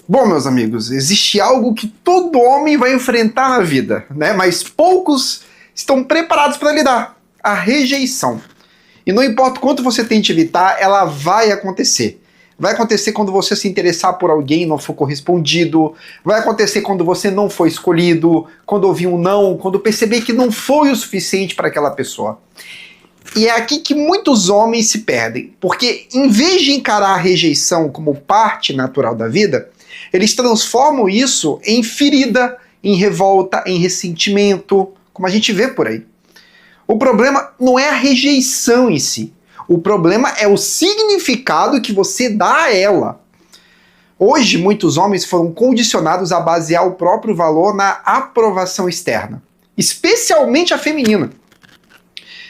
Bom, meus amigos, existe algo que todo homem vai enfrentar na vida, né? Mas poucos estão preparados para lidar: a rejeição. E não importa o quanto você tente evitar, ela vai acontecer. Vai acontecer quando você se interessar por alguém e não for correspondido. Vai acontecer quando você não for escolhido, quando ouvir um não, quando perceber que não foi o suficiente para aquela pessoa. E é aqui que muitos homens se perdem, porque em vez de encarar a rejeição como parte natural da vida, eles transformam isso em ferida, em revolta, em ressentimento, como a gente vê por aí. O problema não é a rejeição em si, o problema é o significado que você dá a ela. Hoje, muitos homens foram condicionados a basear o próprio valor na aprovação externa, especialmente a feminina.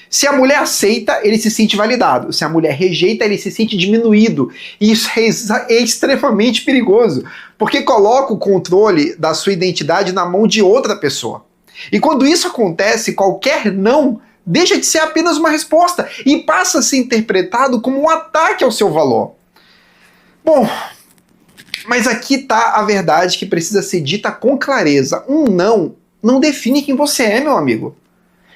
Se a mulher aceita, ele se sente validado. Se a mulher rejeita, ele se sente diminuído. E isso é extremamente perigoso, porque coloca o controle da sua identidade na mão de outra pessoa. E quando isso acontece, qualquer não deixa de ser apenas uma resposta e passa a ser interpretado como um ataque ao seu valor. Bom, mas aqui está a verdade que precisa ser dita com clareza. Um não define quem você é, meu amigo.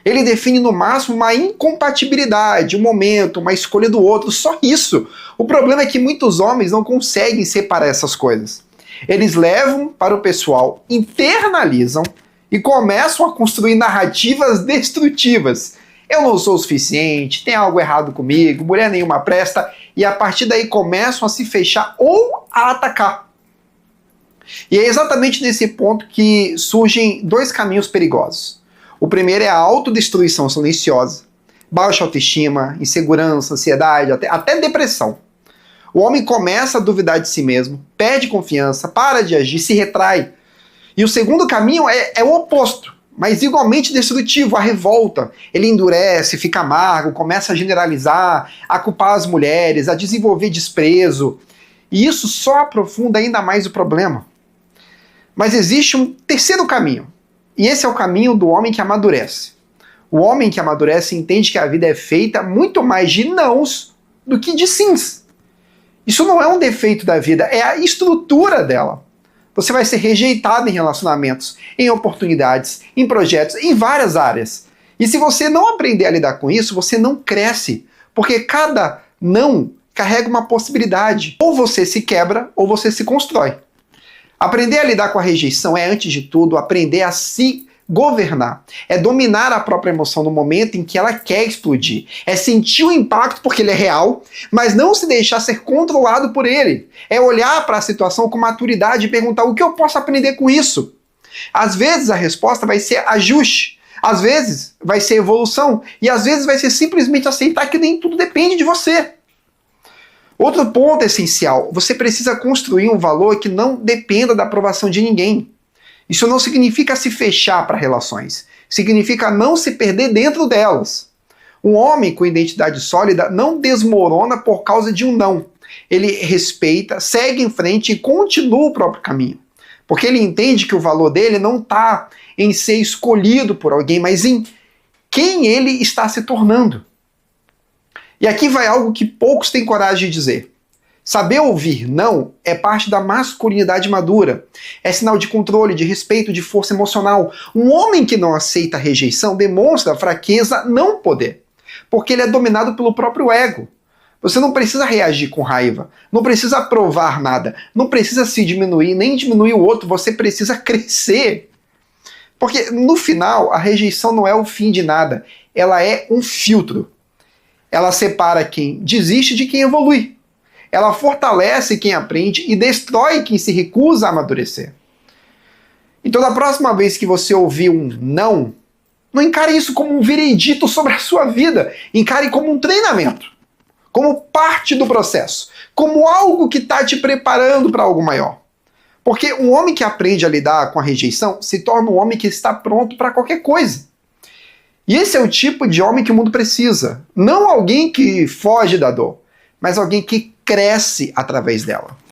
Ele define no máximo uma incompatibilidade, um momento, uma escolha do outro, só isso. O problema é que muitos homens não conseguem separar essas coisas. Eles levam para o pessoal, internalizam e começam a construir narrativas destrutivas. Eu não sou o suficiente, tem algo errado comigo, mulher nenhuma presta, e a partir daí começam a se fechar ou a atacar. E é exatamente nesse ponto que surgem dois caminhos perigosos. O primeiro é a autodestruição silenciosa, baixa autoestima, insegurança, ansiedade, até depressão. O homem começa a duvidar de si mesmo, perde confiança, para de agir, se retrai. E o segundo caminho é o oposto, mas igualmente destrutivo, a revolta. Ele endurece, fica amargo, começa a generalizar, a culpar as mulheres, a desenvolver desprezo. E isso só aprofunda ainda mais o problema. Mas existe um terceiro caminho. E esse é o caminho do homem que amadurece. O homem que amadurece entende que a vida é feita muito mais de nãos do que de sims. Isso não é um defeito da vida, é a estrutura dela. Você vai ser rejeitado em relacionamentos, em oportunidades, em projetos, em várias áreas. E se você não aprender a lidar com isso, você não cresce. Porque cada não carrega uma possibilidade. Ou você se quebra, ou você se constrói. Aprender a lidar com a rejeição é, antes de tudo, aprender a se governar. É dominar a própria emoção no momento em que ela quer explodir. É sentir o impacto porque ele é real, mas não se deixar ser controlado por ele. É olhar para a situação com maturidade e perguntar: o que eu posso aprender com isso? Às vezes a resposta vai ser ajuste, às vezes vai ser evolução, e às vezes vai ser simplesmente aceitar que nem tudo depende de você. Outro ponto essencial: você precisa construir um valor que não dependa da aprovação de ninguém. Isso não significa se fechar para relações, significa não se perder dentro delas. Um homem com identidade sólida não desmorona por causa de um não. Ele respeita, segue em frente e continua o próprio caminho. Porque ele entende que o valor dele não está em ser escolhido por alguém, mas em quem ele está se tornando. E aqui vai algo que poucos têm coragem de dizer. Saber ouvir não é parte da masculinidade madura. É sinal de controle, de respeito, de força emocional. Um homem que não aceita a rejeição demonstra fraqueza, não poder. Porque ele é dominado pelo próprio ego. Você não precisa reagir com raiva, não precisa provar nada, não precisa se diminuir, nem diminuir o outro, você precisa crescer. Porque no final, a rejeição não é o fim de nada, ela é um filtro. Ela separa quem desiste de quem evolui. Ela fortalece quem aprende e destrói quem se recusa a amadurecer. Então, da próxima vez que você ouvir um não encare isso como um veredito sobre a sua vida. Encare como um treinamento, como parte do processo, como algo que está te preparando para algo maior. Porque um homem que aprende a lidar com a rejeição se torna um homem que está pronto para qualquer coisa. E esse é o tipo de homem que o mundo precisa. Não alguém que foge da dor, mas alguém que cresce através dela.